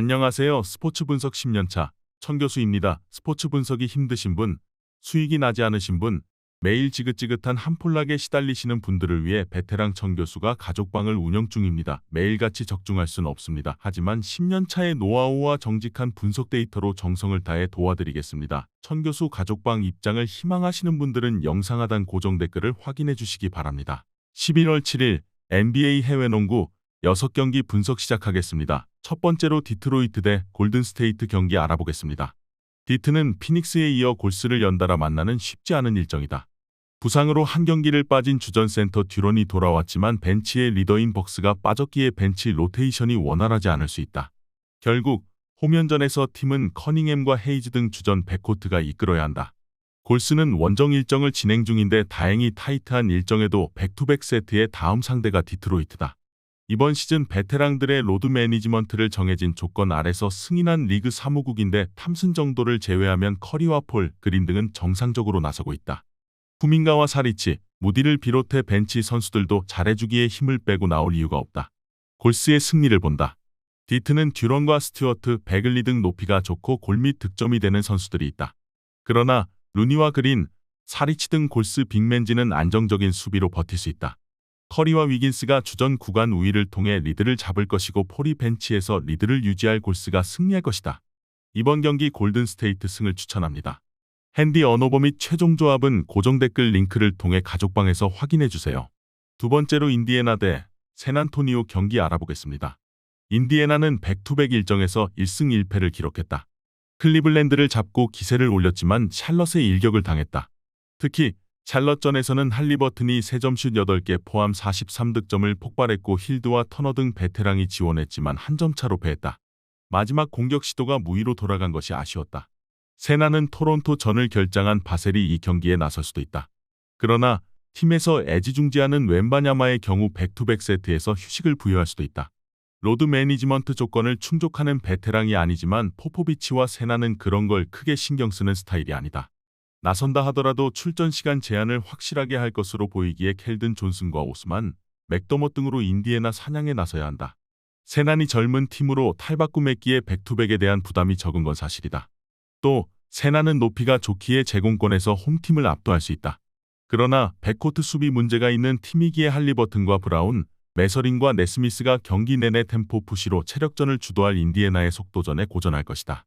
안녕하세요. 스포츠 분석 10년차 천교수입니다. 스포츠 분석이 힘드신 분, 수익이 나지 않으신 분, 매일 지긋지긋한 한폴락에 시달리시는 분들을 위해 베테랑 천교수가 가족방을 운영 중입니다. 매일같이 적중할 수는 없습니다. 하지만 10년차의 노하우와 정직한 분석 데이터로 정성을 다해 도와드리겠습니다. 천교수 가족방 입장을 희망하시는 분들은 영상 하단 고정 댓글을 확인해 주시기 바랍니다. 11월 7일 NBA 해외농구 6경기 분석 시작하겠습니다. 첫 번째로 디트로이트 대 골든스테이트 경기 알아보겠습니다. 디트는 피닉스에 이어 골스를 연달아 만나는 쉽지 않은 일정이다. 부상으로 한 경기를 빠진 주전 센터 듀런이 돌아왔지만 벤치의 리더인 벅스가 빠졌기에 벤치 로테이션이 원활하지 않을 수 있다. 결국 홈연전에서 팀은 커닝햄과 헤이즈 등 주전 백코트가 이끌어야 한다. 골스는 원정 일정을 진행 중인데 다행히 타이트한 일정에도 백투백 세트의 다음 상대가 디트로이트다. 이번 시즌 베테랑들의 로드 매니지먼트를 정해진 조건 아래서 승인한 리그 사무국인데 탐슨 정도를 제외하면 커리와 폴, 그린 등은 정상적으로 나서고 있다. 쿠민가와 사리치, 무디를 비롯해 벤치 선수들도 잘해주기에 힘을 빼고 나올 이유가 없다. 골스의 승리를 본다. 디트는 듀런과 스튜어트, 베글리 등 높이가 좋고 골밑 득점이 되는 선수들이 있다. 그러나 루니와 그린, 사리치 등 골스 빅맨지는 안정적인 수비로 버틸 수 있다. 커리와 위긴스가 주전 구간 우위를 통해 리드를 잡을 것이고 폴이 벤치에서 리드를 유지할 골스가 승리할 것이다. 이번 경기 골든스테이트 승을 추천합니다. 핸디 언오버 및 최종 조합은 고정 댓글 링크를 통해 가족방에서 확인해주세요. 두 번째로 인디애나 대 샌안토니오 경기 알아보겠습니다. 인디애나는 백투백 일정에서 1승 1패를 기록했다. 클리블랜드를 잡고 기세를 올렸지만 샬럿의 일격을 당했다. 특히 샬럿전에서는 할리버튼이 3점슛 8개 포함 43득점을 폭발했고 힐드와 터너 등 베테랑이 지원했지만 한 점 차로 패했다. 마지막 공격 시도가 무위로 돌아간 것이 아쉬웠다. 세나는 토론토 전을 결장한 바셀이 이 경기에 나설 수도 있다. 그러나 팀에서 애지중지하는 웬바냐마의 경우 백투백 세트에서 휴식을 부여할 수도 있다. 로드 매니지먼트 조건을 충족하는 베테랑이 아니지만 포포비치와 세나는 그런 걸 크게 신경 쓰는 스타일이 아니다. 나선다 하더라도 출전 시간 제한을 확실하게 할 것으로 보이기에 켈든 존슨과 오스만, 맥더머 등으로 인디애나 사냥에 나서야 한다. 세난이 젊은 팀으로 탈바꿈했기에 백투백에 대한 부담이 적은 건 사실이다. 또 세난은 높이가 좋기에 제공권에서 홈팀을 압도할 수 있다. 그러나 백코트 수비 문제가 있는 팀이기에 할리버튼과 브라운, 메서린과 네스미스가 경기 내내 템포 푸시로 체력전을 주도할 인디애나의 속도전에 고전할 것이다.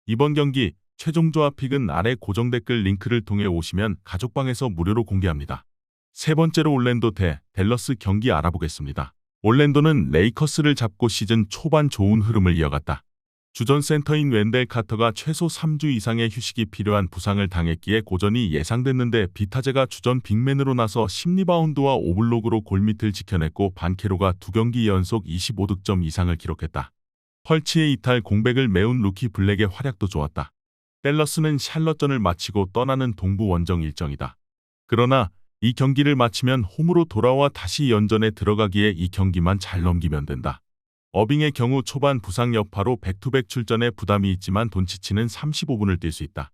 이번 경기 최종 조합 픽은 아래 고정 댓글 링크를 통해 오시면 가족방에서 무료로 공개합니다. 세 번째로 올랜도 대 댈러스 경기 알아보겠습니다. 올랜도는 레이커스를 잡고 시즌 초반 좋은 흐름을 이어갔다. 주전 센터인 웬델 카터가 최소 3주 이상의 휴식이 필요한 부상을 당했기에 고전이 예상됐는데 비타제가 주전 빅맨으로 나서 10리바운드와 5블록으로 골밑을 지켜냈고 반케로가 2경기 연속 25득점 이상을 기록했다. 펄치의 이탈 공백을 메운 루키 블랙의 활약도 좋았다. 댈러스는 샬럿전을 마치고 떠나는 동부 원정 일정이다. 그러나 이 경기를 마치면 홈으로 돌아와 다시 연전에 들어가기에 이 경기만 잘 넘기면 된다. 어빙의 경우 초반 부상 여파로 백투백 출전에 부담이 있지만 돈치치는 35분을 뛸 수 있다.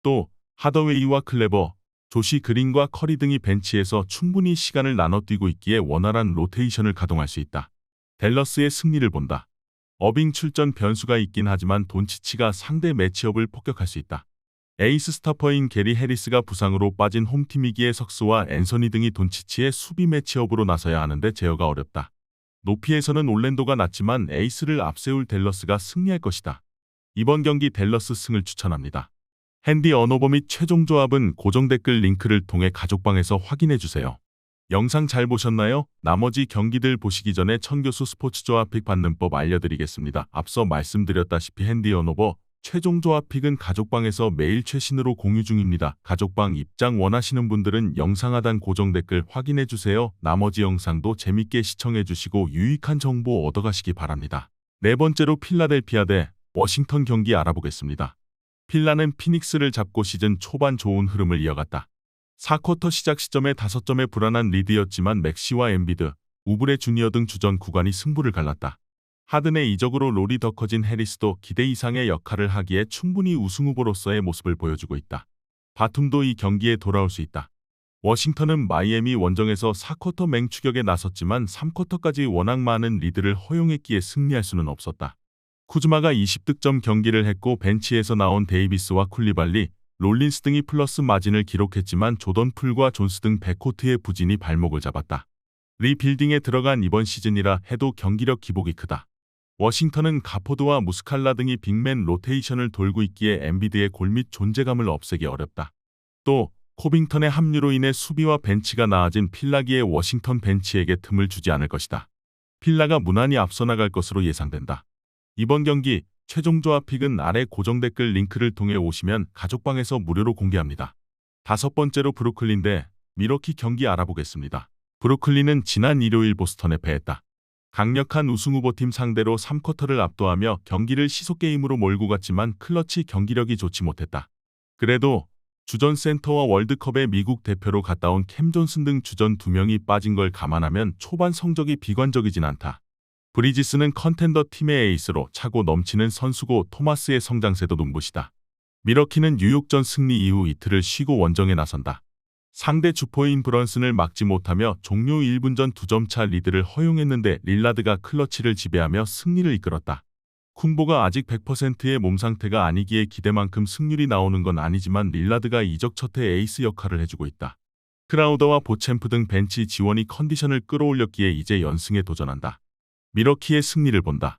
또 하더웨이와 클레버, 조시 그린과 커리 등이 벤치에서 충분히 시간을 나눠 뛰고 있기에 원활한 로테이션을 가동할 수 있다. 댈러스의 승리를 본다. 어빙 출전 변수가 있긴 하지만 돈치치가 상대 매치업을 폭격할 수 있다. 에이스 스타퍼인 게리 해리스가 부상으로 빠진 홈팀이기에 석스와 앤서니 등이 돈치치의 수비 매치업으로 나서야 하는데 제어가 어렵다. 높이에서는 올랜도가 낫지만 에이스를 앞세울 댈러스가 승리할 것이다. 이번 경기 댈러스 승을 추천합니다. 핸디 언오버 및 최종 조합은 고정 댓글 링크를 통해 가족방에서 확인해주세요. 영상 잘 보셨나요? 나머지 경기들 보시기 전에 천교수 스포츠 조합 픽 받는 법 알려드리겠습니다. 앞서 말씀드렸다시피 핸디 언오버, 최종 조합 픽은 가족방에서 매일 최신으로 공유 중입니다. 가족방 입장 원하시는 분들은 영상 하단 고정 댓글 확인해주세요. 나머지 영상도 재밌게 시청해주시고 유익한 정보 얻어가시기 바랍니다. 네 번째로 필라델피아 대 워싱턴 경기 알아보겠습니다. 필라는 피닉스를 잡고 시즌 초반 좋은 흐름을 이어갔다. 4쿼터 시작 시점에 5점의 불안한 리드였지만 맥시와 엠비드, 우브레 주니어 등 주전 구간이 승부를 갈랐다. 하든의 이적으로 롤이 더 커진 해리스도 기대 이상의 역할을 하기에 충분히 우승 후보로서의 모습을 보여주고 있다. 바툼도 이 경기에 돌아올 수 있다. 워싱턴은 마이애미 원정에서 4쿼터 맹추격에 나섰지만 3쿼터까지 워낙 많은 리드를 허용했기에 승리할 수는 없었다. 쿠즈마가 20득점 경기를 했고 벤치에서 나온 데이비스와 쿨리발리, 롤린스 등이 플러스 마진을 기록했지만 조던 풀과 존스 등 백코트의 부진이 발목을 잡았다. 리빌딩에 들어간 이번 시즌이라 해도 경기력 기복이 크다. 워싱턴은 가포드와 무스칼라 등이 빅맨 로테이션을 돌고 있기에 엠비드의 골밑 존재감을 없애기 어렵다. 또 코빙턴의 합류로 인해 수비와 벤치가 나아진 필라기의 워싱턴 벤치에게 틈을 주지 않을 것이다. 필라가 무난히 앞서 나갈 것으로 예상된다. 이번 경기 최종 조합 픽은 아래 고정 댓글 링크를 통해 오시면 가족방에서 무료로 공개합니다. 다섯 번째로 브루클린 대 밀워키 경기 알아보겠습니다. 브루클린은 지난 일요일 보스턴에 패했다. 강력한 우승 후보팀 상대로 3쿼터를 압도하며 경기를 시속게임으로 몰고 갔지만 클러치 경기력이 좋지 못했다. 그래도 주전 센터와 월드컵에 미국 대표로 갔다 온 캠 존슨 등 주전 2명이 빠진 걸 감안하면 초반 성적이 비관적이진 않다. 브리지스는 컨텐더 팀의 에이스로 차고 넘치는 선수고 토마스의 성장세도 눈부시다. 밀워키는 뉴욕전 승리 이후 이틀을 쉬고 원정에 나선다. 상대 주포인 브런슨을 막지 못하며 종료 1분 전 2점차 리드를 허용했는데 릴라드가 클러치를 지배하며 승리를 이끌었다. 쿤보가 아직 100%의 몸 상태가 아니기에 기대만큼 승률이 나오는 건 아니지만 릴라드가 이적 첫해 에이스 역할을 해주고 있다. 크라우더와 보챔프 등 벤치 지원이 컨디션을 끌어올렸기에 이제 연승에 도전한다. 밀워키의 승리를 본다.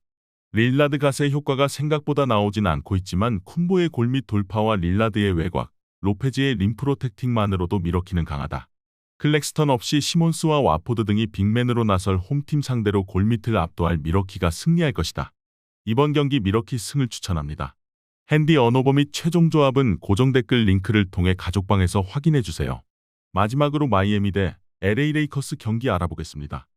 릴라드 갓의 효과가 생각보다 나오진 않고 있지만 쿤보의 골밑 돌파와 릴라드의 외곽, 로페즈의 림 프로텍팅만으로도 밀워키는 강하다. 클렉스턴 없이 시몬스와 와포드 등이 빅맨으로 나설 홈팀 상대로 골밑을 압도할 밀워키가 승리할 것이다. 이번 경기 밀워키 승을 추천합니다. 핸디 언오버 및 최종 조합은 고정 댓글 링크를 통해 가족방에서 확인해주세요. 마지막으로 마이애미 대 LA 레이커스 경기 알아보겠습니다.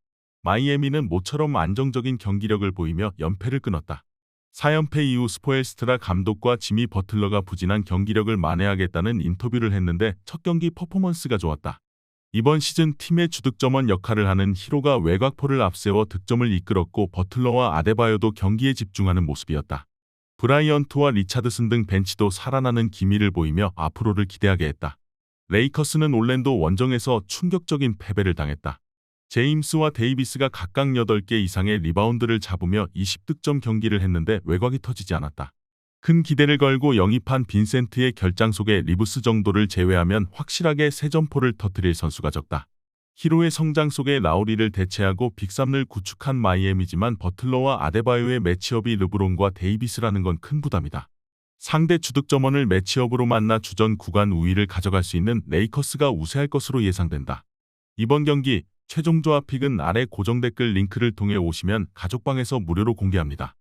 마이애미는 모처럼 안정적인 경기력을 보이며 연패를 끊었다. 4연패 이후 스포엘스트라 감독과 지미 버틀러가 부진한 경기력을 만회하겠다는 인터뷰를 했는데 첫 경기 퍼포먼스가 좋았다. 이번 시즌 팀의 주득점원 역할을 하는 히로가 외곽포를 앞세워 득점을 이끌었고 버틀러와 아데바요도 경기에 집중하는 모습이었다. 브라이언트와 리차드슨 등 벤치도 살아나는 기미를 보이며 앞으로를 기대하게 했다. 레이커스는 올랜도 원정에서 충격적인 패배를 당했다. 제임스와 데이비스가 각각 8개 이상의 리바운드를 잡으며 20득점 경기를 했는데 외곽이 터지지 않았다. 큰 기대를 걸고 영입한 빈센트의 결장 속에 리브스 정도를 제외하면 확실하게 새 점포를 터뜨릴 선수가 적다. 히로의 성장 속에 라우리를 대체하고 빅3을 구축한 마이애미지만 버틀러와 아데바요의 매치업이 르브론과 데이비스라는 건 큰 부담이다. 상대 주득점원을 매치업으로 만나 주전 구간 우위를 가져갈 수 있는 레이커스가 우세할 것으로 예상된다. 이번 경기 최종 조합 픽은 아래 고정 댓글 링크를 통해 오시면 가족방에서 무료로 공개합니다.